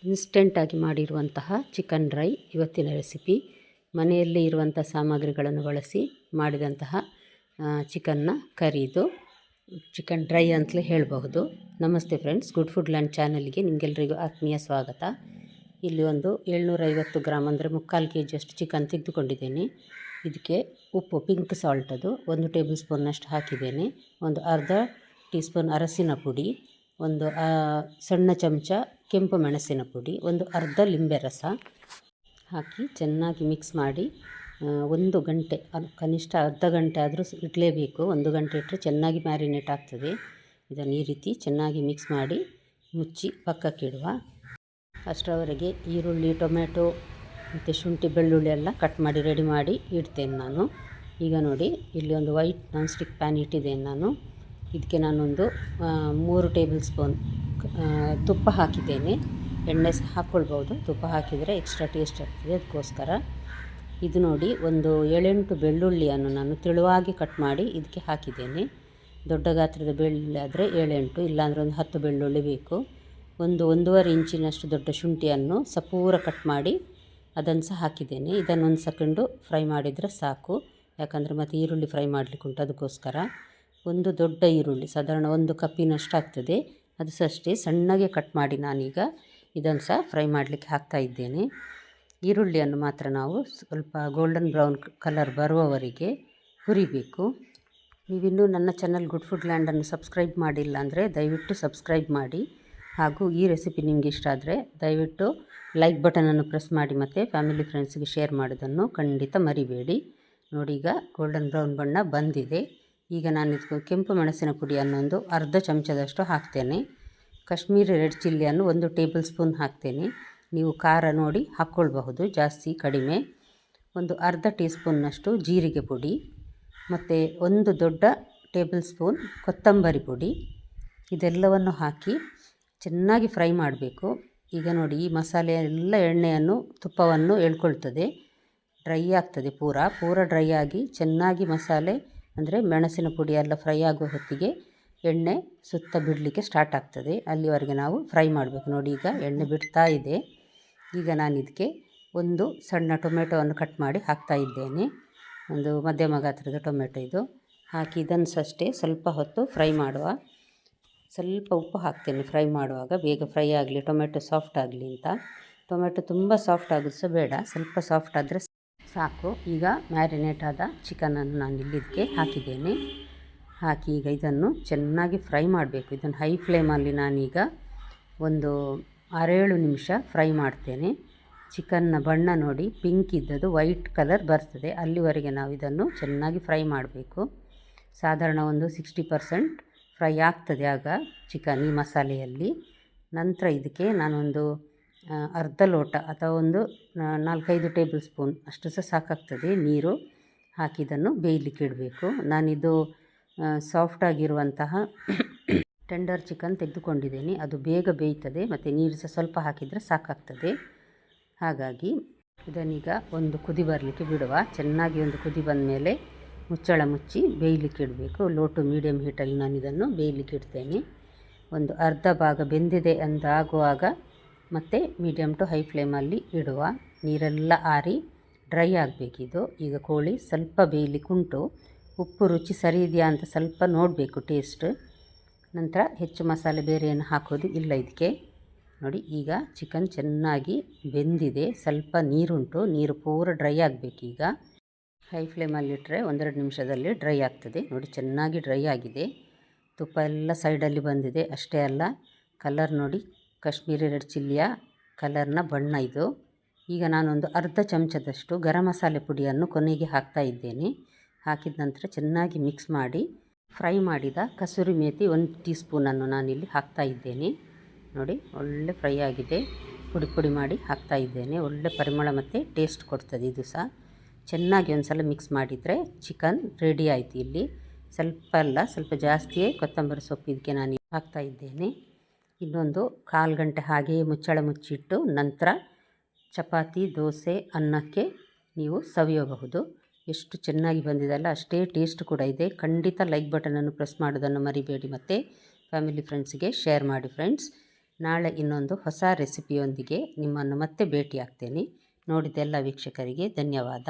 ಇನ್ಸ್ಟೆಂಟಾಗಿ ಮಾಡಿರುವಂತಹ chicken dry ಇವತ್ತಿನ recipe. ಮನೆಯಲ್ಲಿ ಇರುವಂಥ ಸಾಮಗ್ರಿಗಳನ್ನು ಬಳಸಿ ಮಾಡಿದಂತಹ ಚಿಕನ್ನ ಕರಿದು ಚಿಕನ್ ಡ್ರೈ ಅಂತಲೇ ಹೇಳಬಹುದು. ನಮಸ್ತೆ ಫ್ರೆಂಡ್ಸ್, ಗುಡ್ ಫುಡ್ ಲ್ಯಾಂಡ್ ಚಾನಲ್ಗೆ ನಿಮಗೆಲ್ಲರಿಗೂ ಆತ್ಮೀಯ ಸ್ವಾಗತ. ಇಲ್ಲಿ ಒಂದು 750 ಗ್ರಾಮ್ ಅಂದರೆ 3/4 kg ಅಷ್ಟು ಚಿಕನ್ ತೆಗೆದುಕೊಂಡಿದ್ದೇನೆ. ಇದಕ್ಕೆ ಉಪ್ಪು ಪಿಂಕ್ ಸಾಲ್ಟ್ ಅದು 1 ಟೇಬಲ್ ಸ್ಪೂನ್ನಷ್ಟು ಹಾಕಿದ್ದೇನೆ. ಒಂದು ಅರ್ಧ ಟೀ ಸ್ಪೂನ್ ಅರಸಿನ ಪುಡಿ, ಒಂದು ಸಣ್ಣ ಚಮಚ ಕೆಂಪು ಮೆಣಸಿನ ಪುಡಿ, ಒಂದು ಅರ್ಧ ಲಿಂಬೆ ರಸ ಹಾಕಿ ಚೆನ್ನಾಗಿ ಮಿಕ್ಸ್ ಮಾಡಿ 1 ಗಂಟೆ, ಕನಿಷ್ಠ ಅರ್ಧ ಗಂಟೆ ಆದರೂ ಇಡಲೇಬೇಕು. 1 ಗಂಟೆ ಇಟ್ಟರೆ ಚೆನ್ನಾಗಿ ಮ್ಯಾರಿನೇಟ್ ಆಗ್ತದೆ. ಇದನ್ನು ಈ ರೀತಿ ಚೆನ್ನಾಗಿ ಮಿಕ್ಸ್ ಮಾಡಿ ಮುಚ್ಚಿ ಪಕ್ಕಕ್ಕಿಡುವ. ಅಷ್ಟರವರೆಗೆ ಈರುಳ್ಳಿ, ಟೊಮೆಟೊ ಮತ್ತು ಶುಂಠಿ, ಬೆಳ್ಳುಳ್ಳಿ ಎಲ್ಲ ಕಟ್ ಮಾಡಿ ರೆಡಿ ಮಾಡಿ ಇಡ್ತೇನೆ ನಾನು. ಈಗ ನೋಡಿ, ಇಲ್ಲಿ ಒಂದು ವೈಟ್ ನಾನ್ ಸ್ಟಿಕ್ ಪ್ಯಾನ್ ಇಟ್ಟಿದ್ದೇನೆ ನಾನು. ಇದಕ್ಕೆ ನಾನೊಂದು 3 ಟೇಬಲ್ ಸ್ಪೂನ್ ತುಪ್ಪ ಹಾಕಿದ್ದೇನೆ. ಎಣ್ಣೆ ಸಹ ಹಾಕ್ಕೊಳ್ಬೋದು, ತುಪ್ಪ ಹಾಕಿದರೆ ಎಕ್ಸ್ಟ್ರಾ ಟೇಸ್ಟ್ ಆಗ್ತದೆ, ಅದಕ್ಕೋಸ್ಕರ. ಇದು ನೋಡಿ, ಒಂದು 7-8 ಬೆಳ್ಳುಳ್ಳಿಯನ್ನು ನಾನು ತೆಳುವಾಗಿ ಕಟ್ ಮಾಡಿ ಇದಕ್ಕೆ ಹಾಕಿದ್ದೇನೆ. ದೊಡ್ಡ ಗಾತ್ರದ ಬೆಳ್ಳುಳ್ಳಿ ಆದರೆ 7-8, ಇಲ್ಲಾಂದರೆ ಒಂದು 10 ಬೆಳ್ಳುಳ್ಳಿ ಬೇಕು. ಒಂದು 1.5 ಇಂಚಿನಷ್ಟು ದೊಡ್ಡ ಶುಂಠಿಯನ್ನು ಸಪೂರ ಕಟ್ ಮಾಡಿ ಅದನ್ನು ಸಹ ಹಾಕಿದ್ದೇನೆ. ಇದನ್ನೊಂದು ಸೆಕೆಂಡು ಫ್ರೈ ಮಾಡಿದರೆ ಸಾಕು, ಯಾಕಂದರೆ ಮತ್ತು ಈರುಳ್ಳಿ ಫ್ರೈ ಮಾಡಲಿಕ್ಕೆ ಉಂಟು, ಅದಕ್ಕೋಸ್ಕರ. ಒಂದು ದೊಡ್ಡ ಈರುಳ್ಳಿ, ಸಾಧಾರಣ 1 ಕಪ್ಪಿನಷ್ಟು ಆಗ್ತದೆ, ಅದು ಸಹ ಅಷ್ಟೇ ಸಣ್ಣಗೆ ಕಟ್ ಮಾಡಿ ನಾನೀಗ ಇದನ್ನು ಸಹ ಫ್ರೈ ಮಾಡಲಿಕ್ಕೆ ಹಾಕ್ತಾ ಇದ್ದೇನೆ. ಈರುಳ್ಳಿಯನ್ನು ಮಾತ್ರ ನಾವು ಸ್ವಲ್ಪ ಗೋಲ್ಡನ್ ಬ್ರೌನ್ ಕಲರ್ ಬರುವವರೆಗೆ ಹುರಿಬೇಕು. ನೀವಿನ್ನೂ ನನ್ನ ಚಾನಲ್ ಗುಡ್ ಫುಡ್ ಲ್ಯಾಂಡನ್ನು ಸಬ್ಸ್ಕ್ರೈಬ್ ಮಾಡಿಲ್ಲ ಅಂದರೆ ದಯವಿಟ್ಟು ಸಬ್ಸ್ಕ್ರೈಬ್ ಮಾಡಿ. ಹಾಗೂ ಈ ರೆಸಿಪಿ ನಿಮಗೆ ಇಷ್ಟ ಆದರೆ ದಯವಿಟ್ಟು ಲೈಕ್ ಬಟನನ್ನು ಪ್ರೆಸ್ ಮಾಡಿ ಮತ್ತು ಫ್ಯಾಮಿಲಿ ಫ್ರೆಂಡ್ಸ್ಗೆ ಶೇರ್ ಮಾಡೋದನ್ನು ಖಂಡಿತ ಮರಿಬೇಡಿ. ನೋಡಿ, ಈಗ ಗೋಲ್ಡನ್ ಬ್ರೌನ್ ಬಣ್ಣ ಬಂದಿದೆ. ಈಗ ನಾನು ಇದಕ್ಕೆ ಕೆಂಪು ಮೆಣಸಿನ ಪುಡಿಯನ್ನು ಒಂದು ಅರ್ಧ ಚಮಚದಷ್ಟು ಹಾಕ್ತೇನೆ. ಕಾಶ್ಮೀರಿ ರೆಡ್ ಚಿಲ್ಲಿಯನ್ನು 1 ಟೇಬಲ್ ಸ್ಪೂನ್ ಹಾಕ್ತೇನೆ. ನೀವು ಖಾರ ನೋಡಿ ಹಾಕ್ಕೊಳ್ಬಹುದು, ಜಾಸ್ತಿ ಕಡಿಮೆ. ಒಂದು ಅರ್ಧ ಟೀ ಸ್ಪೂನ್ನಷ್ಟು ಜೀರಿಗೆ ಪುಡಿ ಮತ್ತು 1 ದೊಡ್ಡ ಟೇಬಲ್ ಸ್ಪೂನ್ ಕೊತ್ತಂಬರಿ ಪುಡಿ. ಇದೆಲ್ಲವನ್ನು ಹಾಕಿ ಚೆನ್ನಾಗಿ ಫ್ರೈ ಮಾಡಬೇಕು. ಈಗ ನೋಡಿ, ಈ ಮಸಾಲೆ ಎಲ್ಲ ಎಣ್ಣೆಯನ್ನು ತುಪ್ಪವನ್ನು ಎಳ್ಕೊಳ್ತದೆ, ಡ್ರೈ ಆಗ್ತದೆ, ಪೂರ ಡ್ರೈ ಆಗಿ ಚೆನ್ನಾಗಿ ಮಸಾಲೆ ಅಂದರೆ ಮೆಣಸಿನ ಪುಡಿ ಎಲ್ಲ ಫ್ರೈ ಆಗುವ ಹೊತ್ತಿಗೆ ಎಣ್ಣೆ ಸುತ್ತ ಬಿಡಲಿಕ್ಕೆ ಸ್ಟಾರ್ಟ್ ಆಗ್ತದೆ. ಅಲ್ಲಿವರೆಗೆ ನಾವು ಫ್ರೈ ಮಾಡಬೇಕು. ನೋಡಿ, ಈಗ ಎಣ್ಣೆ ಬಿಡ್ತಾ ಇದೆ. ಈಗ ನಾನು ಇದಕ್ಕೆ ಒಂದು ಸಣ್ಣ ಟೊಮೆಟೊವನ್ನು ಕಟ್ ಮಾಡಿ ಹಾಕ್ತಾ ಇದ್ದೇನೆ. ಒಂದು ಮಧ್ಯಮ ಗಾತ್ರದ ಟೊಮೆಟೊ ಇದು ಹಾಕಿ ಇದನ್ನು ಸಹ ಅಷ್ಟೇ ಸ್ವಲ್ಪ ಹೊತ್ತು ಫ್ರೈ ಮಾಡುವ. ಸ್ವಲ್ಪ ಉಪ್ಪು ಹಾಕ್ತೇನೆ ಫ್ರೈ ಮಾಡುವಾಗ, ಬೇಗ ಫ್ರೈ ಆಗಲಿ, ಟೊಮೆಟೊ ಸಾಫ್ಟ್ ಆಗಲಿ ಅಂತ. ಟೊಮೆಟೊ ತುಂಬ ಸಾಫ್ಟ್ ಆಗೋದು ಸಹ ಬೇಡ, ಸ್ವಲ್ಪ ಸಾಫ್ಟ್ ಆದರೆ ಸಾಕು. ಈಗ ಮ್ಯಾರಿನೇಟ್ ಆದ ಚಿಕನನ್ನು ನಾನು ಇದಕ್ಕೆ ಹಾಕಿದ್ದೇನೆ. ಹಾಕಿ ಈಗ ಇದನ್ನು ಚೆನ್ನಾಗಿ ಫ್ರೈ ಮಾಡಬೇಕು. ಇದನ್ನು ಹೈ ಫ್ಲೇಮಲ್ಲಿ ನಾನೀಗ ಒಂದು 6-7 ನಿಮಿಷ ಫ್ರೈ ಮಾಡ್ತೇನೆ. ಚಿಕನ್ನ ಬಣ್ಣ ನೋಡಿ, ಪಿಂಕ್ ಇದ್ದದ್ದು ವೈಟ್ ಕಲರ್ ಬರ್ತದೆ, ಅಲ್ಲಿವರೆಗೆ ನಾವು ಇದನ್ನು ಚೆನ್ನಾಗಿ ಫ್ರೈ ಮಾಡಬೇಕು. ಸಾಧಾರಣ ಒಂದು 60% ಫ್ರೈ ಆಗ್ತದೆ ಆಗ ಚಿಕನ್ ಈ ಮಸಾಲೆಯಲ್ಲಿ. ನಂತರ ಇದಕ್ಕೆ ನಾನೊಂದು ಅರ್ಧ ಲೋಟ ಅಥವಾ ಒಂದು 4-5 ಟೇಬಲ್ ಸ್ಪೂನ್ ಅಷ್ಟು ಸಹ ಸಾಕಾಗ್ತದೆ ನೀರು ಹಾಕಿ ಇದನ್ನು ಬೇಯಲಿಕ್ಕೆ ಇಡಬೇಕು. ನಾನಿದು ಸಾಫ್ಟಾಗಿರುವಂತಹ ಟೆಂಡರ್ ಚಿಕನ್ ತೆಗೆದುಕೊಂಡಿದ್ದೇನೆ, ಅದು ಬೇಗ ಬೇಯ್ತದೆ ಮತ್ತು ನೀರು ಸಹ ಸ್ವಲ್ಪ ಹಾಕಿದರೆ ಸಾಕಾಗ್ತದೆ. ಹಾಗಾಗಿ ಇದನ್ನೀಗ ಒಂದು ಕುದಿ ಬರಲಿಕ್ಕೆ ಬಿಡುವ. ಚೆನ್ನಾಗಿ ಒಂದು ಕುದಿ ಬಂದ ಮೇಲೆ ಮುಚ್ಚಳ ಮುಚ್ಚಿ ಬೇಯಲಿಕ್ಕೆ ಇಡಬೇಕು. ಲೋ ಟು ಮೀಡಿಯಮ್ ಹೀಟಲ್ಲಿ ನಾನು ಇದನ್ನು ಬೇಯಲಿಕ್ಕೆ ಇಡ್ತೇನೆ. ಒಂದು ಅರ್ಧ ಭಾಗ ಬೆಂದಿದೆ ಅಂದಾಗುವಾಗ ಮತ್ತು ಮೀಡಿಯಮ್ ಟು ಹೈ ಫ್ಲೇಮಲ್ಲಿ ಇಡುವ. ನೀರೆಲ್ಲ ಆರಿ ಡ್ರೈ ಆಗಬೇಕಿದು. ಈಗ ಕೋಳಿ ಸ್ವಲ್ಪ ಬೇಯಲಿಕ್ಕೆ ಉಂಟು. ಉಪ್ಪು ರುಚಿ ಸರಿ ಇದೆಯಾ ಅಂತ ಸ್ವಲ್ಪ ನೋಡಬೇಕು, ಟೇಸ್ಟ್. ನಂತರ ಹೆಚ್ಚು ಮಸಾಲೆ ಬೇರೆ ಏನು ಹಾಕೋದು ಇಲ್ಲ ಇದಕ್ಕೆ. ನೋಡಿ, ಈಗ ಚಿಕನ್ ಚೆನ್ನಾಗಿ ಬೆಂದಿದೆ, ಸ್ವಲ್ಪ ನೀರುಂಟು, ನೀರು ಪೂರ ಡ್ರೈ ಆಗಬೇಕೀಗ. ಹೈ ಫ್ಲೇಮಲ್ಲಿಟ್ಟರೆ 1-2 ನಿಮಿಷದಲ್ಲಿ ಡ್ರೈ ಆಗ್ತದೆ. ನೋಡಿ, ಚೆನ್ನಾಗಿ ಡ್ರೈ ಆಗಿದೆ, ತುಪ್ಪ ಎಲ್ಲ ಸೈಡಲ್ಲಿ ಬಂದಿದೆ. ಅಷ್ಟೇ ಅಲ್ಲ, ಕಲರ್ ನೋಡಿ, ಕಾಶ್ಮೀರಿ ರೆಡ್ ಚಿಲ್ಲಿಯ ಕಲರ್ನ ಬಣ್ಣ ಇದು. ಈಗ ನಾನೊಂದು ಅರ್ಧ ಚಮಚದಷ್ಟು ಗರಂ ಮಸಾಲೆ ಪುಡಿಯನ್ನು ಕೊನೆಗೆ ಹಾಕ್ತಾ ಇದ್ದೇನೆ. ಹಾಕಿದ ನಂತರ ಚೆನ್ನಾಗಿ ಮಿಕ್ಸ್ ಮಾಡಿ ಫ್ರೈ ಮಾಡಿದ ಕಸೂರಿ ಮೇಥಿ 1 ಟೀ ಸ್ಪೂನನ್ನು ನಾನಿಲ್ಲಿ ಹಾಕ್ತಾ ಇದ್ದೇನೆ. ನೋಡಿ, ಒಳ್ಳೆ ಫ್ರೈ ಆಗಿದೆ. ಪುಡಿ ಮಾಡಿ ಹಾಕ್ತಾ ಇದ್ದೇನೆ. ಒಳ್ಳೆ ಪರಿಮಳ ಮತ್ತು ಟೇಸ್ಟ್ ಕೊಡ್ತದೆ ಇದು ಸಹ. ಚೆನ್ನಾಗಿ ಒಂದು ಸಲ ಮಿಕ್ಸ್ ಮಾಡಿದರೆ ಚಿಕನ್ ರೆಡಿ ಆಯಿತು. ಇಲ್ಲಿ ಸ್ವಲ್ಪ ಅಲ್ಲ, ಸ್ವಲ್ಪ ಜಾಸ್ತಿಯೇ ಕೊತ್ತಂಬರಿ ಸೊಪ್ಪು ಇದಕ್ಕೆ ನಾನು ಹಾಕ್ತಾ ಇದ್ದೇನೆ. ಇನ್ನೊಂದು 1/4 ಗಂಟೆ ಹಾಗೆಯೇ ಮುಚ್ಚಳ ಮುಚ್ಚಿಟ್ಟು ನಂತರ ಚಪಾತಿ, ದೋಸೆ, ಅನ್ನಕ್ಕೆ ನೀವು ಸವಿಯಬಹುದು. ಎಷ್ಟು ಚೆನ್ನಾಗಿ ಬಂದಿದೆಲ್ಲ, ಅಷ್ಟೇ ಟೇಸ್ಟ್ ಕೂಡ ಇದೆ. ಖಂಡಿತ ಲೈಕ್ ಬಟನನ್ನು ಪ್ರೆಸ್ ಮಾಡೋದನ್ನು ಮರಿಬೇಡಿ ಮತ್ತು ಫ್ಯಾಮಿಲಿ ಫ್ರೆಂಡ್ಸ್ಗೆ ಶೇರ್ ಮಾಡಿ ಫ್ರೆಂಡ್ಸ್. ನಾಳೆ ಇನ್ನೊಂದು ಹೊಸ ರೆಸಿಪಿಯೊಂದಿಗೆ ನಿಮ್ಮನ್ನು ಮತ್ತೆ ಭೇಟಿಯಾಗ್ತೇನೆ. ನೋಡಿದ ಎಲ್ಲ ವೀಕ್ಷಕರಿಗೆ ಧನ್ಯವಾದ.